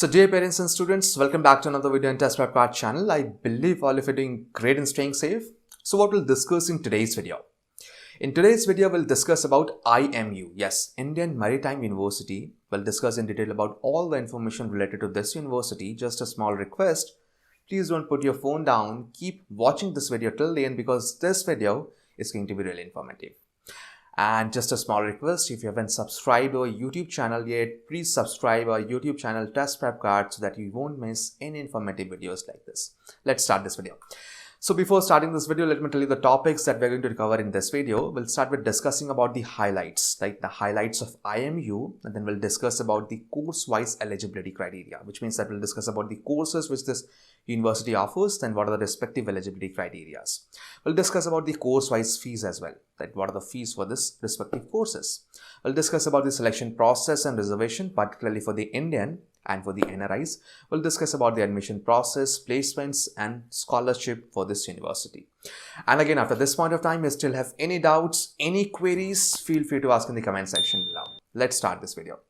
So dear parents and students, welcome back to another video on Test Prep Card channel. I believe all of you are doing great and staying safe. So what we'll discuss in today's video? In today's video, we'll discuss about IMU. Yes, Indian Maritime University. We'll discuss in detail about all the information related to this university. Just a small request. Please don't put your phone down. Keep watching this video till the end because this video is going to be really informative. And just a small request, if you haven't subscribed our YouTube channel yet, please subscribe our YouTube channel Test Prep Card so that you won't miss any informative videos like this. Let's start this video. So before starting this video, let me tell you the topics that we're going to cover in this video. We'll start with discussing about the highlights, like the highlights of IMU, and then we'll discuss about the course-wise eligibility criteria, which means that we'll discuss about the courses which this university offers, then what are the respective eligibility criteria. We'll discuss about the course-wise fees as well, like what are the fees for this respective courses. We'll discuss about the selection process and reservation, particularly for the Indian and for the NRIs. We'll discuss about the admission process, placements and scholarship for this university. And again, after this point of time, you still have any doubts, any queries, feel free to ask in the comment section below. Let's start this video.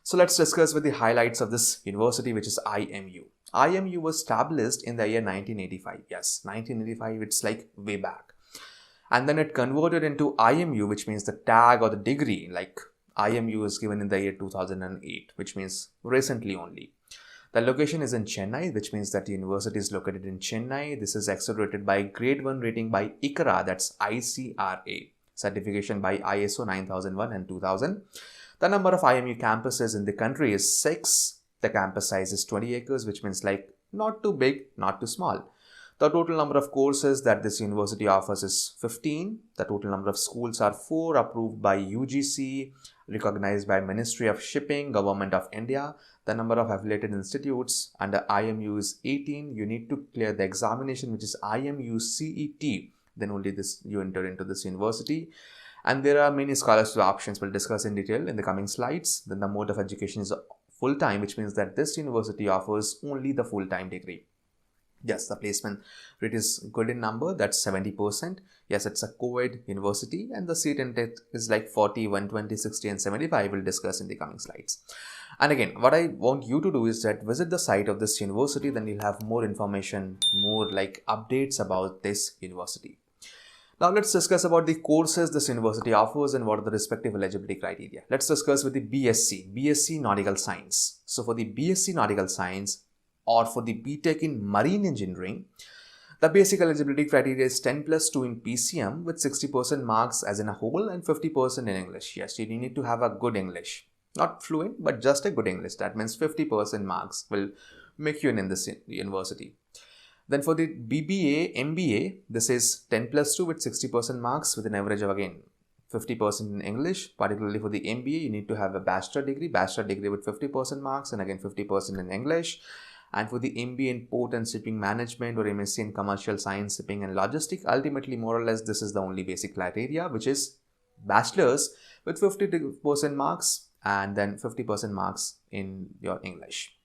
So let's discuss with the highlights of this university, which is IMU. IMU was established in the year 1985. Yes, 1985, it's like way back. And then it converted into IMU, which means the tag or the degree, like IMU is given in the year 2008, which means recently only. The location is in Chennai, which means that the university is located in Chennai. This is accelerated by grade 1 rating by ICRA, that's ICRA, certification by ISO 9001 and 2000. The number of IMU campuses in the country is 6. The campus size is 20 acres, which means like not too big, not too small. The total number of courses that this university offers is 15. The total number of schools are 4, approved by UGC, recognized by Ministry of Shipping, Government of India. The number of affiliated institutes under IMU is 18. You need to clear the examination, which is IMU CET. Then only you enter into this university. And there are many scholarship options we'll discuss in detail in the coming slides. Then the mode of education is full-time, which means that this university offers only the full-time degree. Yes, the placement rate is good in number, that's 70%. Yes, it's a co-ed university and the seat intake is like 40, 120, 60 and 75. We'll discuss in the coming slides. And again, what I want you to do is that visit the site of this university, then you'll have more information, more like updates about this university. Now let's discuss about the courses this university offers and what are the respective eligibility criteria. Let's discuss with the BSc Nautical Science. So for the BSc Nautical Science or for the BTech in Marine Engineering, the basic eligibility criteria is 10+2 in PCM with 60% marks as in a whole and 50% in English. Yes, you need to have a good English. Not fluent, but just a good English. That means 50% marks will make you in this university. Then for the BBA, MBA, this is 10+2 with 60% marks with an average of again 50% in English. Particularly for the MBA, you need to have a bachelor degree with 50% marks and again 50% in English. And for the MBA in Port and Shipping Management or MSc in Commercial Science, Shipping and Logistics, ultimately more or less this is the only basic criteria, which is bachelor's with 50% marks and then 50% marks in your English.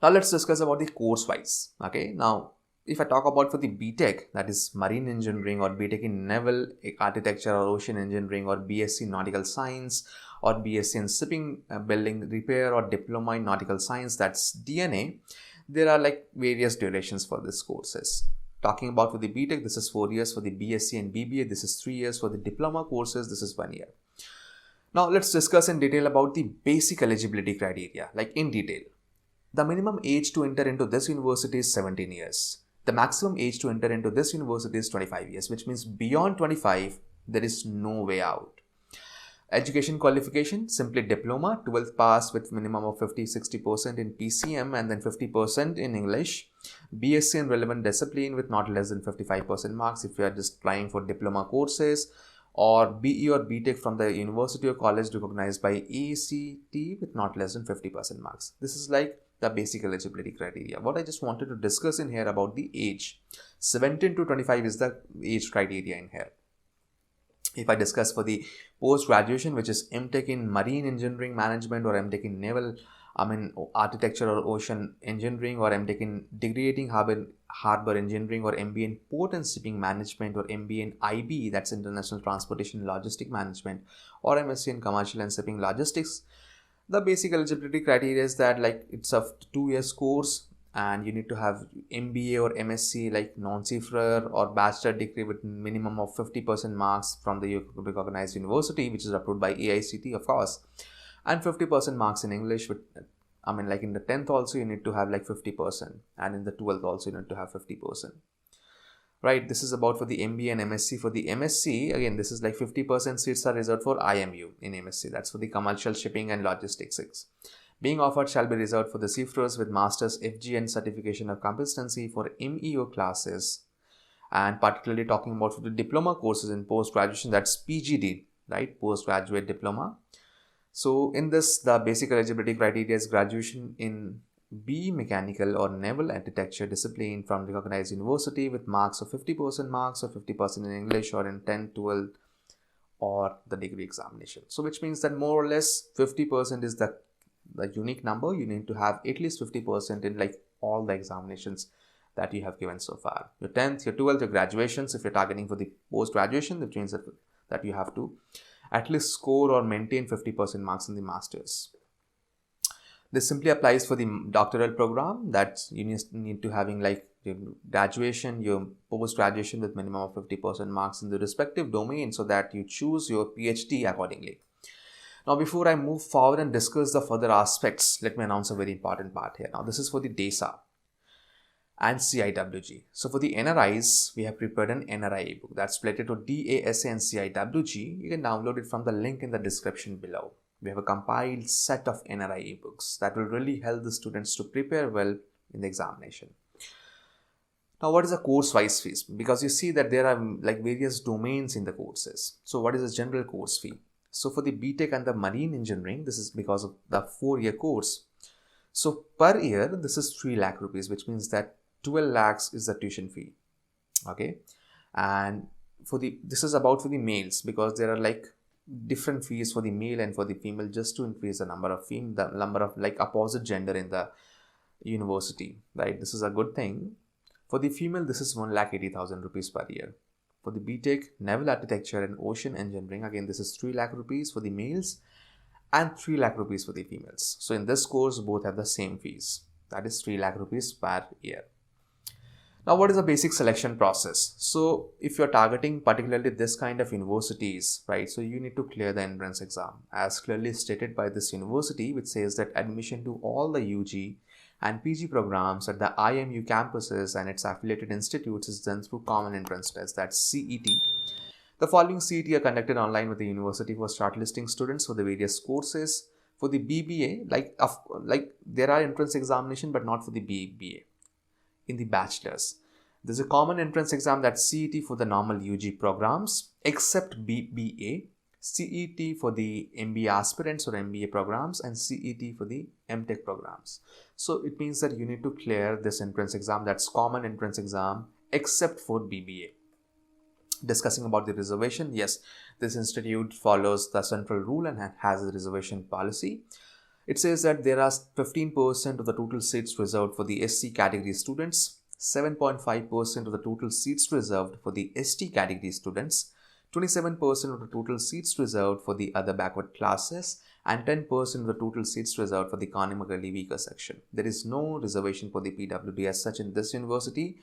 Now let's discuss about the course-wise. Okay, now if I talk about for the BTech, that is Marine Engineering or BTech in Naval Architecture or Ocean Engineering or BSc Nautical Science or BSc in Shipping Building Repair or Diploma in Nautical Science, that's DNA, there are like various durations for these courses. Talking about for the BTech, this is 4 years. For the BSc and BBA, this is 3 years. For the diploma courses, this is 1 year. Now let's discuss in detail about the basic eligibility criteria, like in detail. The minimum age to enter into this university is 17 years. The maximum age to enter into this university is 25 years, which means beyond 25, there is no way out. Education qualification, simply diploma, 12th pass with minimum of 50-60% in PCM and then 50% in English. BSc in relevant discipline with not less than 55% marks if you are just trying for diploma courses, or BE or BTech from the university or college recognized by ACT with not less than 50% marks. This is like the basic eligibility criteria. What I just wanted to discuss in here about the age. 17 to 25 is the age criteria in here. If I discuss for the post-graduation, which is MTech in Marine Engineering Management or MTech in Naval Architecture or Ocean Engineering or MTech in Degradating Harbor Engineering or MBA in Port and Shipping Management or MBA in IB, that's International Transportation and Logistic Management, or MSc in Commercial and Shipping Logistics, The basic eligibility criteria is that like it's a 2 year course and you need to have MBA or MSc like non-CFRR or bachelor degree with minimum of 50% marks from the recognized university which is approved by AICTE of course, and 50% marks in English with, I mean like in the 10th also you need to have like 50% and in the 12th also you need to have 50%. Right, this is about for the MBA and MSc. For the MSc, again, this is like 50% seats are reserved for IMU in MSc. That's for the commercial shipping and logistics. Being offered shall be reserved for the CFRs with Masters FGN certification of competency for MEO classes, and particularly talking about for the diploma courses in post-graduation, that's PGD, right, postgraduate diploma. So in this, the basic eligibility criteria is graduation in BE Mechanical or Naval Architecture discipline from recognized university with marks of 50% marks or 50% in English or in 10, 12 or the degree examination. So which means that more or less 50% is the unique number. You need to have at least 50% in like all the examinations that you have given so far. Your 10th, your 12th, your graduations, if you're targeting for the post-graduation, that means that you have to at least score or maintain 50% marks in the masters. This simply applies for the doctoral program, that you need to having like your graduation, your post-graduation with minimum of 50% marks in the respective domain so that you choose your PhD accordingly. Now, before I move forward and discuss the further aspects, let me announce a very important part here. Now, this is for the DESA and CIWG. So, for the NRIs, we have prepared an NRI ebook that's related to DASA and CIWG. You can download it from the link in the description below. We have a compiled set of NRI ebooks that will really help the students to prepare well in the examination. Now, what is the course-wise fees? Because you see that there are like various domains in the courses. So, what is the general course fee? So, for the BTech and the Marine Engineering, this is because of the 4-year course. So, per year, this is 3 lakh rupees, which means that 12 lakhs is the tuition fee. Okay, and this is about for the males, because there are like different fees for the male and for the female, just to increase the number of like opposite gender in the university, right? This is a good thing. For the female, this is 1,80,000 rupees per year. For the BTech, Naval Architecture and Ocean Engineering, again this is 3 lakh rupees for the males and 3 lakh rupees for the females. So in this course, both have the same fees, that is 3 lakh rupees per year. Now, what is the basic selection process? So, if you're targeting particularly this kind of universities, right, so you need to clear the entrance exam as clearly stated by this university, which says that admission to all the UG and PG programs at the IMU campuses and its affiliated institutes is done through common entrance test, that's CET. The following CET are conducted online with the university for shortlisting students for the various courses. For the BBA, like there are entrance examination, but not for the BBA. In the bachelor's, there's a common entrance exam, that's CET for the normal UG programs except BBA, CET for the MBA aspirants or MBA programs, and CET for the MTech programs. So it means that you need to clear this entrance exam, that's common entrance exam except for BBA. Discussing about the reservation, yes, this institute follows the central rule and has a reservation policy. It says that there are 15% of the total seats reserved for the SC category students, 7.5% of the total seats reserved for the ST category students, 27% of the total seats reserved for the other backward classes, and 10% of the total seats reserved for the economically weaker section. There is no reservation for the PWD as such in this university.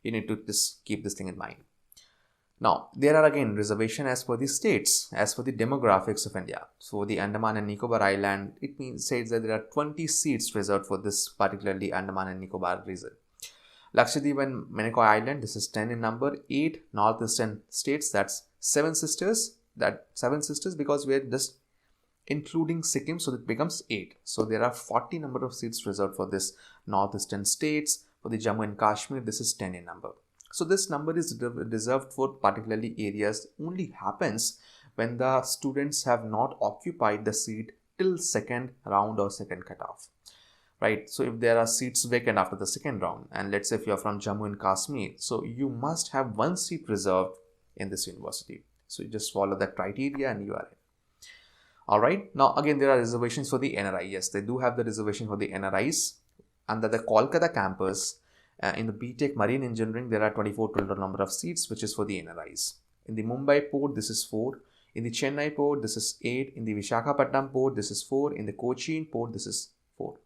You need to just keep this thing in mind. Now, there are again reservation as per the states, as per the demographics of India. So, the Andaman and Nicobar Island, says that there are 20 seats reserved for this particularly Andaman and Nicobar region. Lakshadweep and Minicoy Island, this is 10 in number. 8 northeastern states, that's 7 sisters. That 7 sisters because we are just including Sikkim, so it becomes 8. So, there are 40 number of seats reserved for this northeastern states. For the Jammu and Kashmir, this is 10 in number. So this number is reserved for particularly areas only happens when the students have not occupied the seat till second round or second cutoff, right? So if there are seats vacant after the second round, and let's say if you're from Jammu and Kashmir, so you must have 1 seat reserved in this university. So you just follow that criteria and you are in. Alright, now again there are reservations for the NRI. Yes, they do have the reservation for the NRIs. Under the Kolkata campus, in the BTech Marine Engineering, there are 24 total number of seats, which is for the NRIs. In the Mumbai port, this is 4. In the Chennai port, this is 8. In the Visakhapatnam port, this is 4. In the Cochin port, this is 4.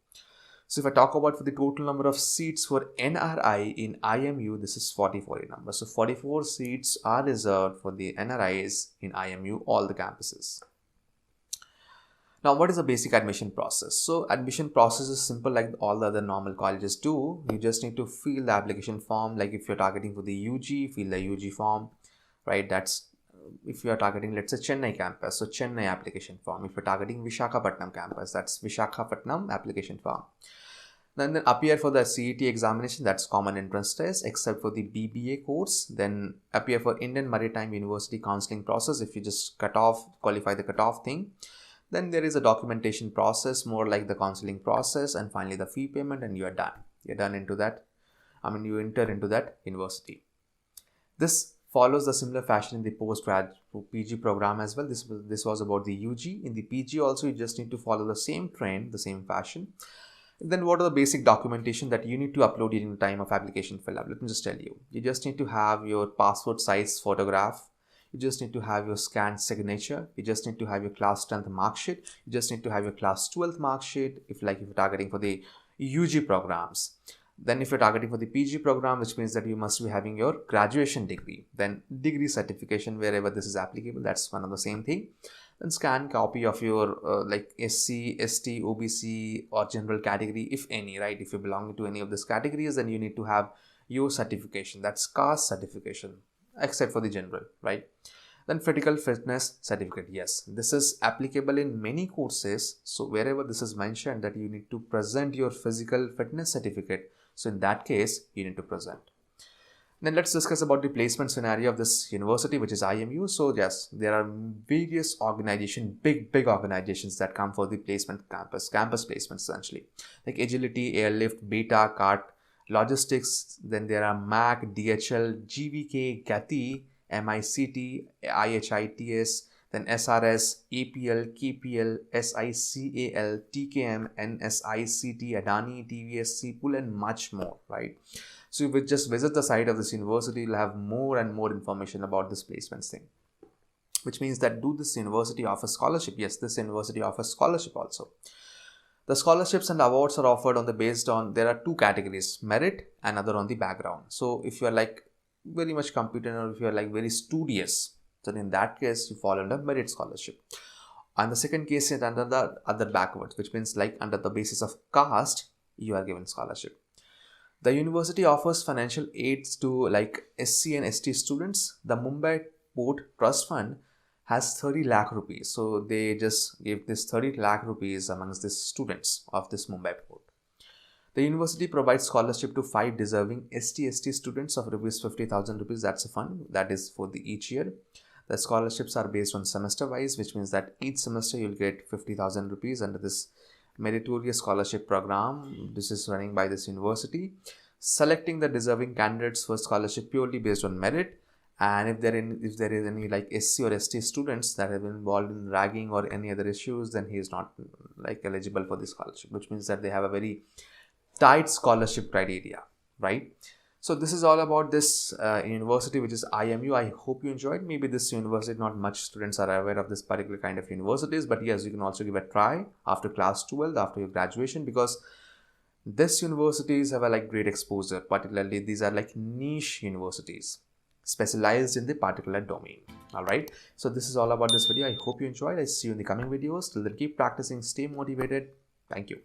So if I talk about for the total number of seats for NRI in IMU, this is 44 in number. So 44 seats are reserved for the NRIs in IMU, all the campuses. Now, what is the basic admission process? So admission process is simple like all the other normal colleges do. You just need to fill the application form. Like if you're targeting for the UG, fill the UG form, right? That's if you are targeting, let's say, Chennai campus, so Chennai application form. If you're targeting Visakhapatnam campus, that's Visakhapatnam application form. Then appear for the CET examination, that's common entrance test, except for the BBA course. Then appear for Indian Maritime University counseling process. If you just qualify the cutoff thing. Then there is a documentation process, more like the counseling process, and finally the fee payment, and you are done. You're done into that. You enter into that university. This follows the similar fashion in the post-grad PG program as well. This was about the UG. In the PG also, you just need to follow the same trend, the same fashion. Then what are the basic documentation that you need to upload during the time of application fill up? Let me just tell you. You just need to have your passport size photograph. You just need to have your scanned signature. You just need to have your class 10th mark sheet. You just need to have your class 12th mark sheet if you're targeting for the UG programs. Then if you're targeting for the PG program, which means that you must be having your graduation degree. Then degree certification wherever this is applicable, that's one of the same thing. Then scan copy of your SC, ST, OBC or general category, if any, right? If you belong to any of these categories, then you need to have your certification, that's caste certification, except for the general, right? Then physical fitness certificate, yes, this is applicable in many courses. So wherever this is mentioned that you need to present your physical fitness certificate, so in that case you need to present. Then let's discuss about the placement scenario of this university, which is IMU. So yes, there are various organizations, big organizations that come for the placement campus placements essentially, like Agility, Airlift, Beta, CART, Logistics. Then there are MAC, DHL, GVK, Gati, MICT, IHITS, then SRS, APL, KPL, SICAL, TKM, NSICT, Adani, TVS, CPUL, and much more, right? So if you just visit the site of this university, you'll have more and more information about this placements thing. Which means that do this university offer scholarship? Yes, this university offers scholarship also. The scholarships and awards are offered based on, there are two categories, merit and other on the background. So if you are very much competent or if you are very studious, then in that case you fall under merit scholarship. And the second case is under the other backwards, which means under the basis of caste, you are given scholarship. The university offers financial aids to SC and ST students. The Mumbai Port Trust Fund has 30 lakh rupees. So they just gave this 30 lakh rupees amongst the students of this Mumbai port. The university provides scholarship to 5 deserving ST students of rupees 50,000 rupees. That's a fund that is for each year. The scholarships are based on semester wise, which means that each semester you'll get 50,000 rupees under this meritorious scholarship program. This is running by this university, selecting the deserving candidates for scholarship purely based on merit. And if there is any SC or ST students that have been involved in ragging or any other issues, then he is not eligible for this scholarship, which means that they have a very tight scholarship criteria, right? So this is all about this university, which is IMU. I hope you enjoyed. Maybe this university, not much students are aware of this particular kind of universities, but yes, you can also give a try after class 12, after your graduation, because these universities have a great exposure. Particularly these are niche universities specialized in the particular domain. All right, so this is all about this video. I hope you enjoyed. I see you in the coming videos. Till then, keep practicing, stay motivated. Thank you.